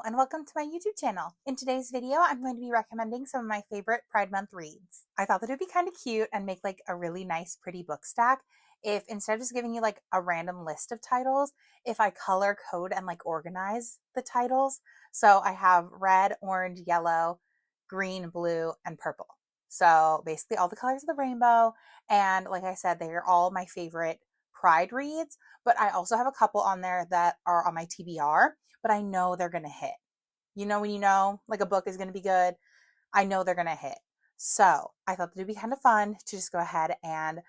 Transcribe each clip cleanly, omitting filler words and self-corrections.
and welcome to my YouTube channel. In today's video, I'm going to be recommending some of my favorite Pride Month reads. I thought that it would be kind of cute and make like a really nice, pretty book stack if instead of just giving you like a random list of titles, if I color code and like organize the titles. So I have red, orange, yellow, green, blue, and purple. So basically all the colors of the rainbow. And like I said, they are all my favorite Pride reads, but I also have a couple on there that are on my TBR, but I know they're going to hit. You know, when you know like a book is going to be good, I know they're going to hit. So I thought that it'd be kind of fun to just go ahead and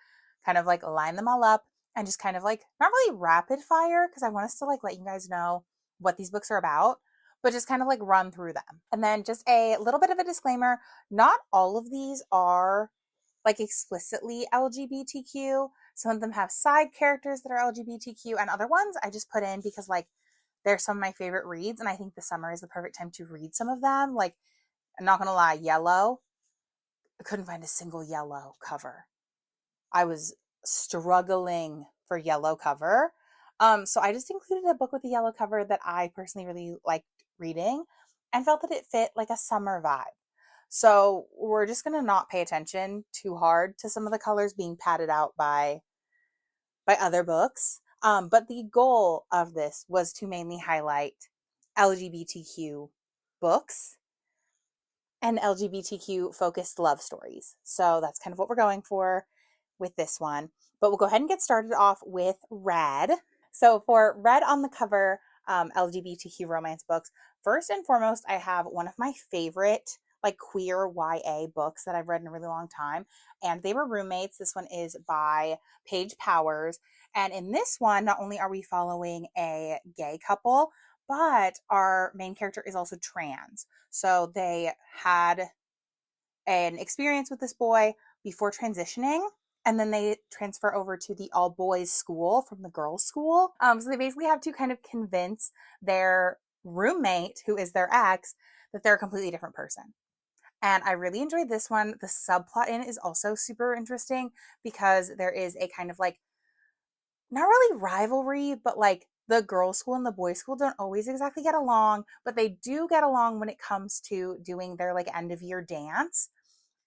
kind of like line them all up and just kind of like, not really rapid fire, because I want us to like let you guys know what these books are about, but just kind of like run through them. And then just a little bit of a disclaimer, not all of these are like explicitly LGBTQ. Some of them have side characters that are LGBTQ, and other ones I just put in because like they're some of my favorite reads, and I think the summer is the perfect time to read some of them. Like, I'm not gonna lie, yellow, I couldn't find a single yellow cover. I was struggling for yellow cover. So I just included a book with a yellow cover that I personally really liked reading and felt that it fit like a summer vibe. So we're just going to not pay attention too hard to some of the colors being padded out by other books. But the goal of this was to mainly highlight LGBTQ books and LGBTQ focused love stories. So that's kind of what we're going for with this one. But we'll go ahead and get started off with Red. So for Red on the cover, LGBTQ romance books, first and foremost, I have one of my favorite like queer YA books that I've read in a really long time, and they were roommates. This one is by Paige Powers, and in this one, not only are we following a gay couple, but our main character is also trans. So they had an experience with this boy before transitioning, and then they transfer over to the all boys school from the girls school. So they basically have to kind of convince their roommate, who is their ex, that they're a completely different person. And I really enjoyed this one. The subplot in it is also super interesting because there is a kind of like, not really rivalry, but like the girls' school and the boys' school don't always exactly get along, but they do get along when it comes to doing their like end of year dance.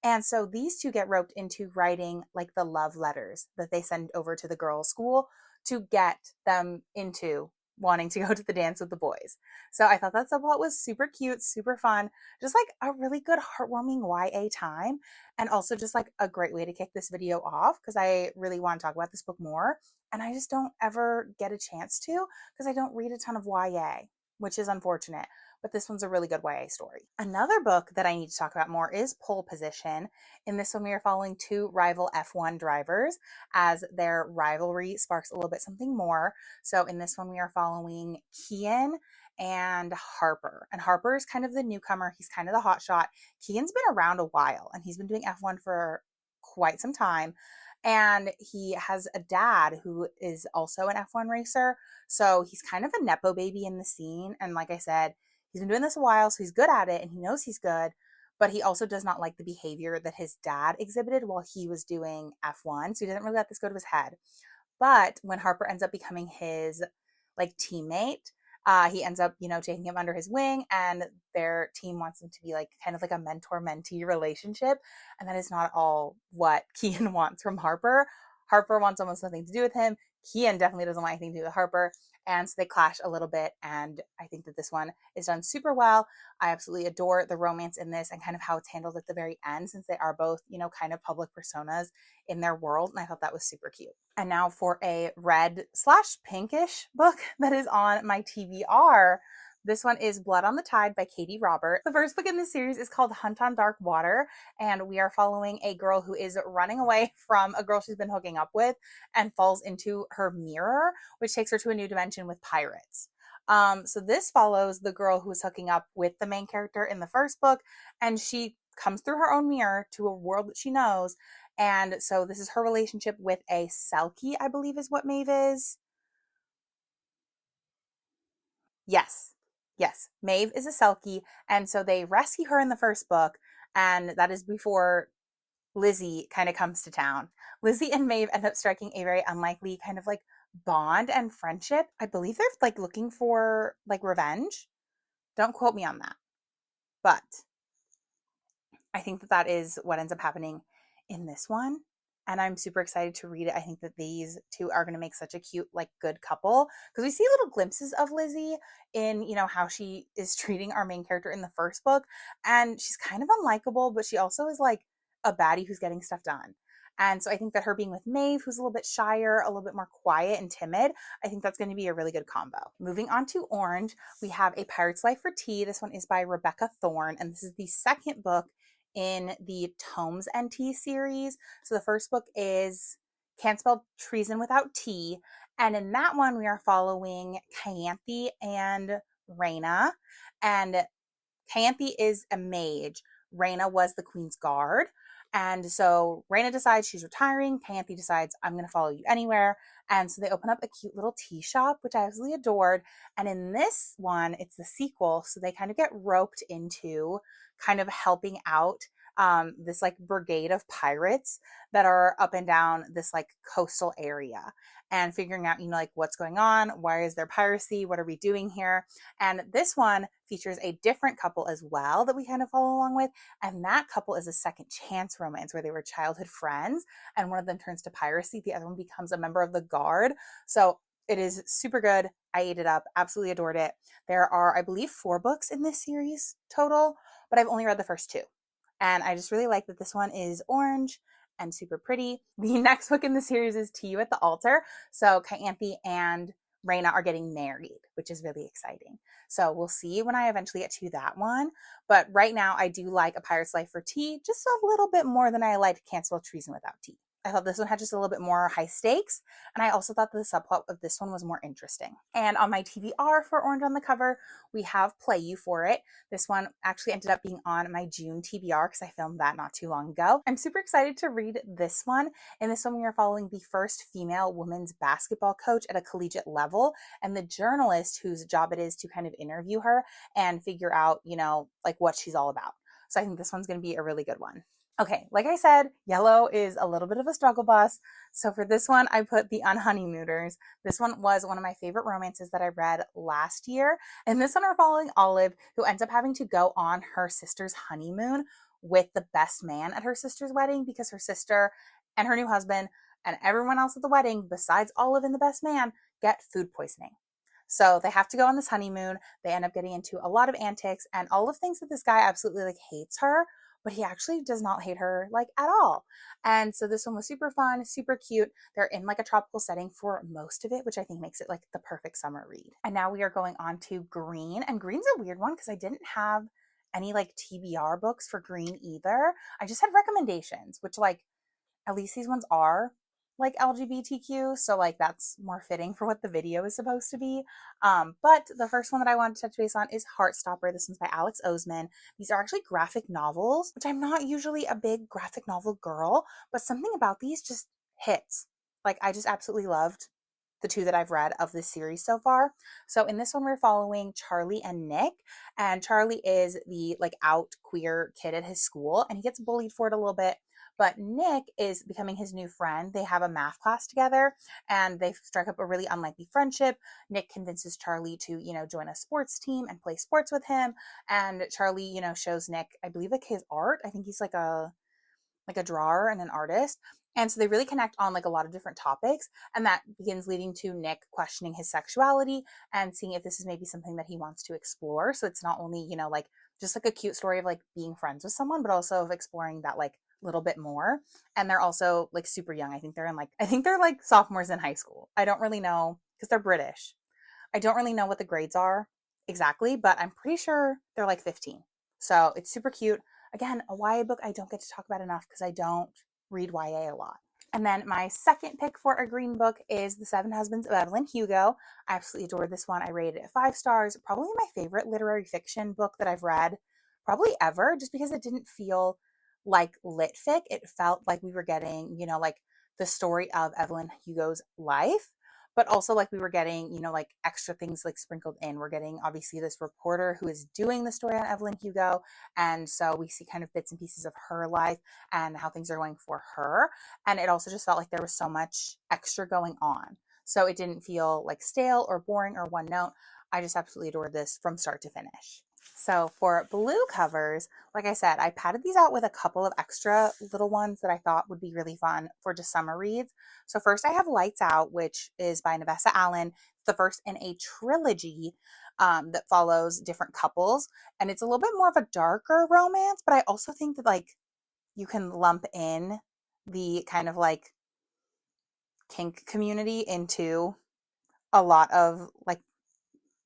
And so these two get roped into writing like the love letters that they send over to the girls' school to get them into wanting to go to the dance with the boys. So I thought that subplot was super cute, super fun, just like a really good heartwarming YA time, and also just like a great way to kick this video off because I really want to talk about this book more, and I just don't ever get a chance to because I don't read a ton of YA, which is unfortunate. But this one's a really good YA story. Another book that I need to talk about more is Pole Position. In this one, we are following two rival F1 drivers as their rivalry sparks a little bit something more. So in this one, we are following Kian and Harper. And Harper is kind of the newcomer. He's kind of the hotshot. Kian's been around a while, and he's been doing F1 for quite some time. And he has a dad who is also an F1 racer. So he's kind of a Nepo baby in the scene. And like I said, he's been doing this a while, so he's good at it and he knows he's good, but he also does not like the behavior that his dad exhibited while he was doing F1. So he doesn't really let this go to his head. But when Harper ends up becoming his like teammate, he ends up, taking him under his wing, and their team wants him to be like kind of like a mentor-mentee relationship. And that is not all what Kian wants from Harper. Harper wants almost nothing to do with him. Kian definitely doesn't want anything to do with Harper. And so they clash a little bit. And I think that this one is done super well. I absolutely adore the romance in this and kind of how it's handled at the very end, since they are both, kind of public personas in their world. And I thought that was super cute. And now for a red/pinkish book that is on my TBR. This one is Blood on the Tide by Katie Robert. The first book in this series is called Hunt on Dark Water, and we are following a girl who is running away from a girl she's been hooking up with and falls into her mirror, which takes her to a new dimension with pirates. So this follows the girl who was hooking up with the main character in the first book, and she comes through her own mirror to a world that she knows. And so this is her relationship with a Selkie, I believe is what Maeve is. Yes, Maeve is a Selkie, and so they rescue her in the first book, and that is before Lizzie kind of comes to town. Lizzie and Maeve end up striking a very unlikely kind of like bond and friendship. I believe they're like looking for like revenge Don't quote me on that. But I think that that is what ends up happening in this one. And I'm super excited to read it. I think that these two are going to make such a cute, like, good couple, because we see little glimpses of Lizzie in, how she is treating our main character in the first book. And she's kind of unlikable, but she also is like a baddie who's getting stuff done. And so I think that her being with Maeve, who's a little bit shyer, a little bit more quiet and timid, I think that's going to be a really good combo. Moving on to Orange, we have A Pirate's Life for Tea. This one is by Rebecca Thorne, and this is the second book in the Tomes and Tea series. So the first book is Can't Spell Treason Without Tea. And in that one, we are following Cayanthe and Raina. And Cayanthe is a mage. Raina was the Queen's Guard. And so Raina decides she's retiring. Cayanthe decides, I'm going to follow you anywhere. And so they open up a cute little tea shop, which I absolutely adored. And in this one, it's the sequel. So they kind of get roped into kind of helping out this like brigade of pirates that are up and down this like coastal area, and figuring out, like, what's going on, why is there piracy, what are we doing here. And this one features a different couple as well that we kind of follow along with, and that couple is a second chance romance where they were childhood friends, and one of them turns to piracy, the other one becomes a member of the guard. So it is super good. I ate it up, absolutely adored it. There are, I believe, 4 books in this series total, but I've only read the first 2. And I just really like that this one is orange and super pretty. The next book in the series is To You at the Altar. So Cayanthe and Raina are getting married, which is really exciting. So we'll see when I eventually get to that one. But right now, I do like A Pirate's Life for Tea just a little bit more than I liked Can't Spell Treason Without Tea. I thought this one had just a little bit more high stakes, and I also thought the subplot of this one was more interesting. And on my TBR for Orange on the Cover, we have Play You for It. This one actually ended up being on my June TBR because I filmed that not too long ago. I'm super excited to read this one. In this one, we are following the first female women's basketball coach at a collegiate level, and the journalist whose job it is to kind of interview her and figure out, like, what she's all about. So I think this one's going to be a really good one. Okay, like I said, yellow is a little bit of a struggle bus. So for this one, I put the Unhoneymooners. This one was one of my favorite romances that I read last year. And this one, we're following Olive, who ends up having to go on her sister's honeymoon with the best man at her sister's wedding, because her sister and her new husband and everyone else at the wedding, besides Olive and the best man, get food poisoning. So they have to go on this honeymoon. They end up getting into a lot of antics, and Olive thinks that this guy absolutely like hates her, but he actually does not hate her like at all. And so this one was super fun, super cute. They're in like a tropical setting for most of it, which I think makes it like the perfect summer read. And now we are going on to Green. And Green's a weird one because I didn't have any like TBR books for Green either. I just had recommendations, which like at least these ones are like LGBTQ, so like that's more fitting for what the video is supposed to be. But the first one that I wanted to touch base on is Heartstopper. This one's by Alex Oseman. These are actually graphic novels, which I'm not usually a big graphic novel girl, but something about these just hits. Like, I just absolutely loved the 2 that I've read of this series so far. So in this one, we're following Charlie and Nick, and Charlie is the like out queer kid at his school, and he gets bullied for it a little bit. But Nick is becoming his new friend. They have a math class together, and they strike up a really unlikely friendship. Nick convinces Charlie to, join a sports team and play sports with him. And Charlie, shows Nick, I believe, like his art. I think he's like a drawer and an artist. And so they really connect on like a lot of different topics. And that begins leading to Nick questioning his sexuality and seeing if this is maybe something that he wants to explore. So it's not only, like just like a cute story of like being friends with someone, but also of exploring that like little bit more. And they're also like super young. I think they're like sophomores in high school. I don't really know because they're British. I don't really know what the grades are exactly, but I'm pretty sure they're like 15. So it's super cute. Again, a YA book I don't get to talk about enough because I don't read YA a lot. And then my second pick for a green book is The Seven Husbands of Evelyn, Hugo. I absolutely adored this one. I rated it 5 stars. Probably my favorite literary fiction book that I've read probably ever, just because it didn't feel like lit fic. It felt like we were getting, like the story of Evelyn Hugo's life, but also like we were getting, like extra things like sprinkled in. We're getting obviously this reporter who is doing the story on Evelyn Hugo. And so we see kind of bits and pieces of her life and how things are going for her. And it also just felt like there was so much extra going on. So it didn't feel like stale or boring or one note. I just absolutely adored this from start to finish. So for blue covers, like I said, I padded these out with a couple of extra little ones that I thought would be really fun for just summer reads. So first I have Lights Out, which is by Navessa Allen, the first in a trilogy that follows different couples. And it's a little bit more of a darker romance, but I also think that like you can lump in the kind of like kink community into a lot of like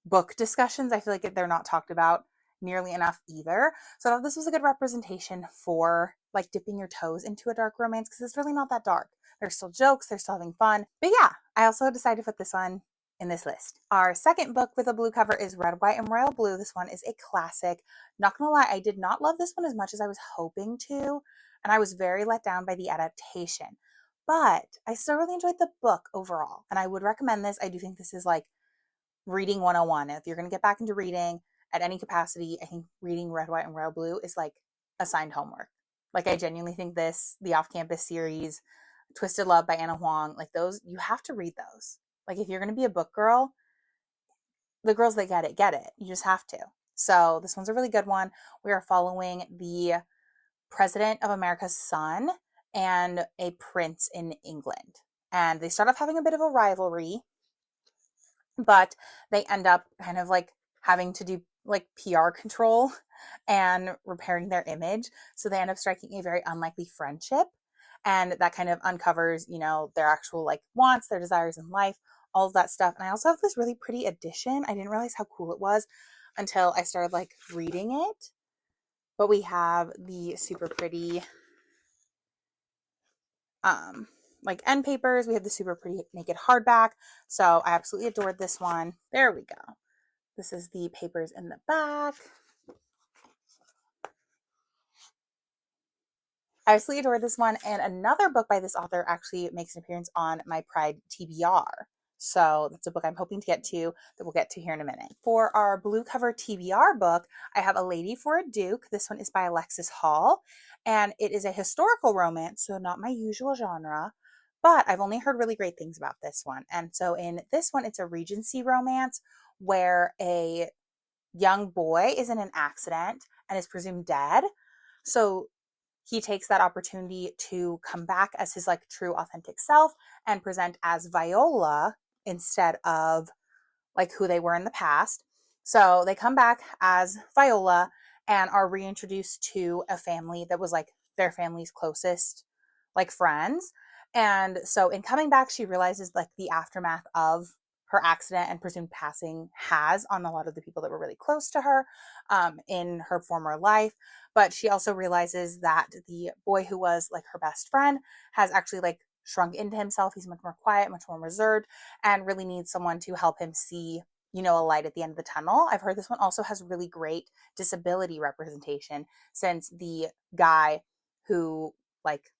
book discussions. I feel like they're not talked about nearly enough either. So I thought this was a good representation for like dipping your toes into a dark romance because it's really not that dark. There's still jokes, they're still having fun. But yeah, I also decided to put this one in this list. Our second book with a blue cover is Red, White, and Royal Blue. This one is a classic. Not gonna lie, I did not love this one as much as I was hoping to, and I was very let down by the adaptation. But I still really enjoyed the book overall, and I would recommend this. I do think this is like reading 101. If you're going to get back into reading at any capacity, I think reading Red, White, and Royal Blue is like assigned homework. Like I genuinely think this, the Off-Campus series, Twisted Love by Anna Huang, like those, you have to read those. Like if you're going to be a book girl, the girls that get it. You just have to. So this one's a really good one. We are following the president of America's son and a prince in England. And they start off having a bit of a rivalry, but they end up kind of like having to do like PR control and repairing their image. So they end up striking a very unlikely friendship. And that kind of uncovers, you know, their actual like wants, their desires in life, all of that stuff. And I also have this really pretty edition. I didn't realize how cool it was until I started like reading it. But we have the super pretty like end papers. We have the super pretty naked hardback. So I absolutely adored this one. There we go. This is the papers in the back. I absolutely adored this one. And another book by this author actually makes an appearance on my Pride TBR. So that's a book I'm hoping to get to that we'll get to here in a minute. For our blue cover TBR book, I have A Lady for a Duke. This one is by Alexis Hall, and it is a historical romance, so not my usual genre, but I've only heard really great things about this one. And so in this one, it's a Regency romance where a young boy is in an accident and is presumed dead. So he takes that opportunity to come back as his like true authentic self and present as Viola instead of like who they were in the past. So they come back as Viola and are reintroduced to a family that was like their family's closest like friends. And so in coming back, she realizes like the aftermath of her accident and presumed passing has on a lot of the people that were really close to her in her former life. But she also realizes that the boy who was like her best friend has actually like shrunk into himself. He's much more quiet, much more reserved, and really needs someone to help him see, you know, a light at the end of the tunnel. I've heard this one also has really great disability representation, since the guy who like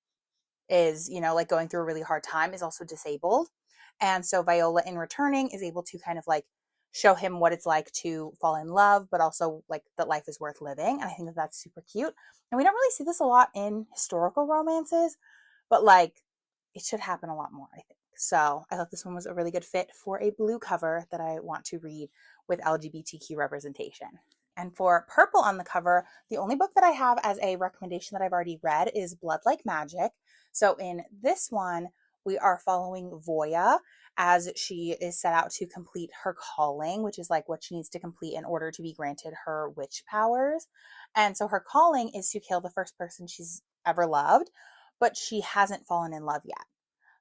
is, you know, like going through a really hard time is also disabled. And so Viola, in returning, is able to kind of like show him what it's like to fall in love, but also like that life is worth living. And I think that that's super cute. And we don't really see this a lot in historical romances, but like it should happen a lot more, I think. So I thought this one was a really good fit for a blue cover that I want to read with LGBTQ representation. And for purple on the cover, the only book that I have as a recommendation that I've already read is Blood Like Magic. So in this one, we are following Voya as she is set out to complete her calling, which is like what she needs to complete in order to be granted her witch powers. And so her calling is to kill the first person she's ever loved, but she hasn't fallen in love yet.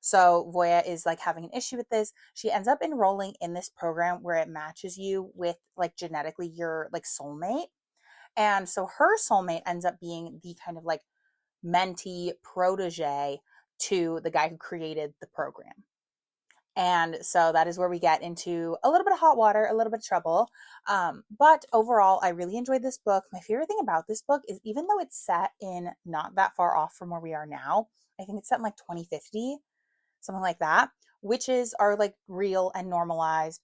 So Voya is like having an issue with this. She ends up enrolling in this program where it matches you with like genetically your like soulmate. And so her soulmate ends up being the kind of like mentee protege to the guy who created the program. And so that is where we get into a little bit of hot water, a little bit of trouble. But overall, I really enjoyed this book. My favorite thing about this book is even though it's set in not that far off from where we are now, I think it's set in like 2050, something like that. Witches are like real and normalized.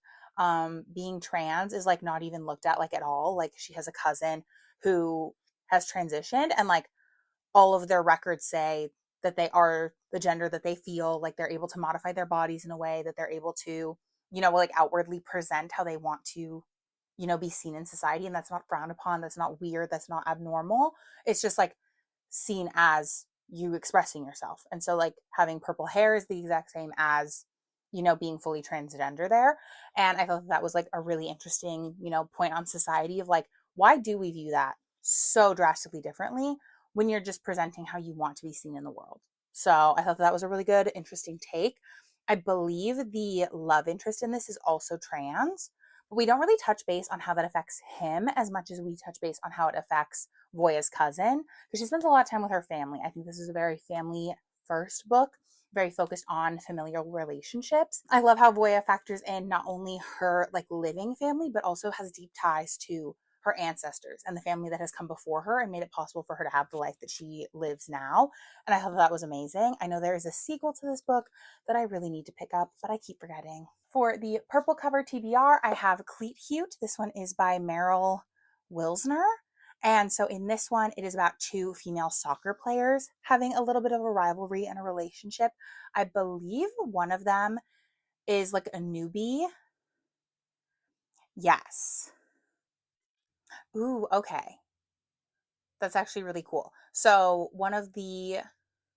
Being trans is like not even looked at like at all. Like she has a cousin who has transitioned, and like all of their records say that they are the gender that they feel, like they're able to modify their bodies in a way that they're able to, you know, like outwardly present how they want to you know, be seen in society, and that's not frowned upon, that's not weird, that's not abnormal. It's just like seen as you expressing yourself. And so like having purple hair is the exact same as, you know, being fully transgender there. And I thought that was like a really interesting, you know, point on society of like, why do we view that so drastically differently when you're just presenting how you want to be seen in the world? So I thought that was a really good, interesting take. I believe the love interest in this is also trans, but we don't really touch base on how that affects him as much as we touch base on how it affects Voya's cousin, because she spends a lot of time with her family. I think this is a very family first book, very focused on familial relationships. I love how Voya factors in not only her like living family, but also has deep ties to her ancestors and the family that has come before her and made it possible for her to have the life that she lives now. And I thought that was amazing. I know there is a sequel to this book that I really need to pick up, but I keep forgetting. For the purple cover TBR, I have Cleat Cute. This one is by Meryl Wilsner. And so in this one, it is about two female soccer players having a little bit of a rivalry and a relationship. I believe one of them is like a newbie. Yes. Ooh, okay. That's actually really cool. So one of the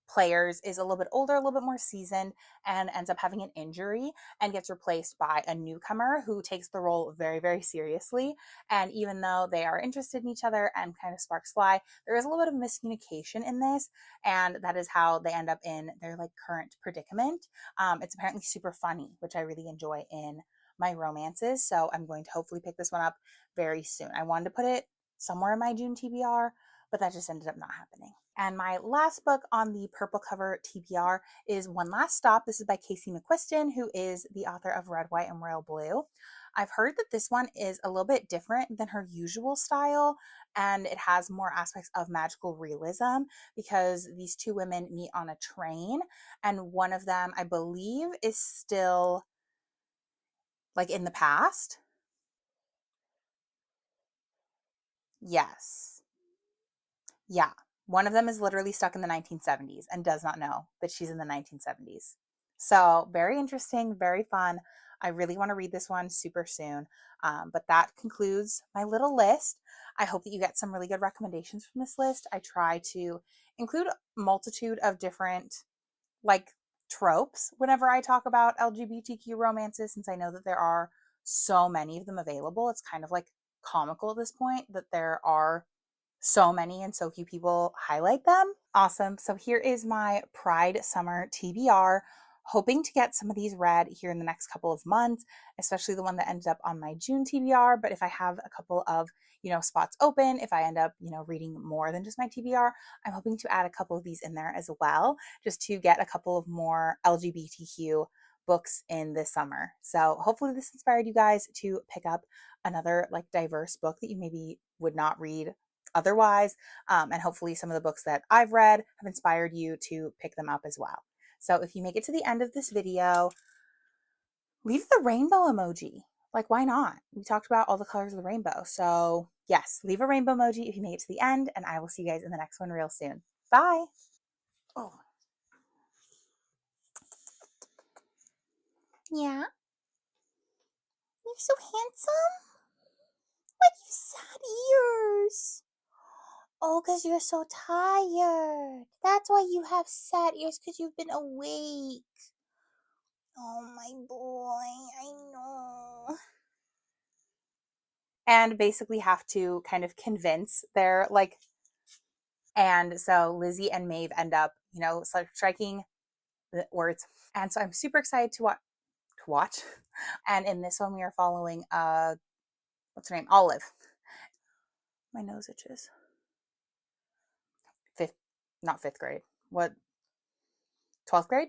players is a little bit older, a little bit more seasoned, and ends up having an injury and gets replaced by a newcomer who takes the role very, very seriously. And even though they are interested in each other and kind of sparks fly, there is a little bit of miscommunication in this, and that is how they end up in their like current predicament. It's apparently super funny, which I really enjoy in my romances. So I'm going to hopefully pick this one up very soon. I wanted to put it somewhere in my June TBR, but that just ended up not happening. And my last book on the purple cover TBR is One Last Stop. This is by Casey McQuiston, who is the author of Red, White, and Royal Blue. I've heard that this one is a little bit different than her usual style, and it has more aspects of magical realism because these two women meet on a train, and one of them, I believe, is still like in the past. Yes. Yeah. One of them is literally stuck in the 1970s and does not know that she's in the 1970s. So, very interesting, very fun. I really want to read this one super soon. But that concludes my little list. I hope that you get some really good recommendations from this list. I try to include a multitude of different like tropes whenever I talk about LGBTQ romances, since I know that there are so many of them available. It's kind of like comical at this point that there are so many and so few people highlight them. Awesome. So here is my Pride Summer TBR. Hoping to get some of these read here in the next couple of months, especially the one that ended up on my June TBR. But if I have a couple of, you know, spots open, if I end up, you know, reading more than just my TBR, I'm hoping to add a couple of these in there as well, just to get a couple of more LGBTQ books in this summer. So hopefully this inspired you guys to pick up another like diverse book that you maybe would not read otherwise. And hopefully some of the books that I've read have inspired you to pick them up as well. So if you make it to the end of this video, leave the rainbow emoji. Like, why not? We talked about all the colors of the rainbow. So yes, leave a rainbow emoji if you make it to the end, and I will see you guys in the next one real soon. Bye. Oh, yeah. You're so handsome. Like you sad ears. Oh, because you're so tired. That's why you have sad ears, because you've been awake. Oh, my boy, I know. And basically have to kind of convince their like, and so Lizzie and Maeve end up, you know, striking the words. And so I'm super excited to watch. And in this one, we are following what's her name? Olive. My nose itches. Not fifth grade. What? 12th grade?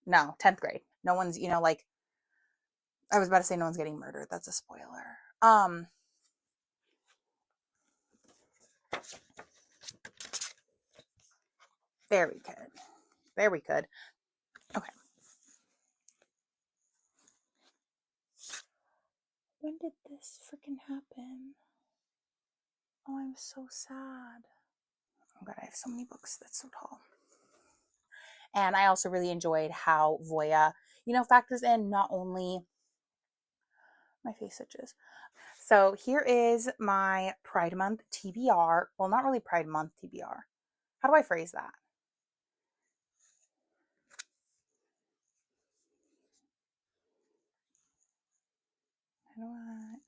No, 10th grade. No one's, you know, like I was about to say no one's getting murdered. That's a spoiler. Very good. Very good. Okay. When did this freaking happen? Oh, I'm so sad. Oh god, I have so many books. That's so tall. And I also really enjoyed how Voya, you know, factors in not only my face itches, So here is my Pride Month TBR. Well, not really Pride Month TBR. How do I phrase that?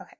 Okay.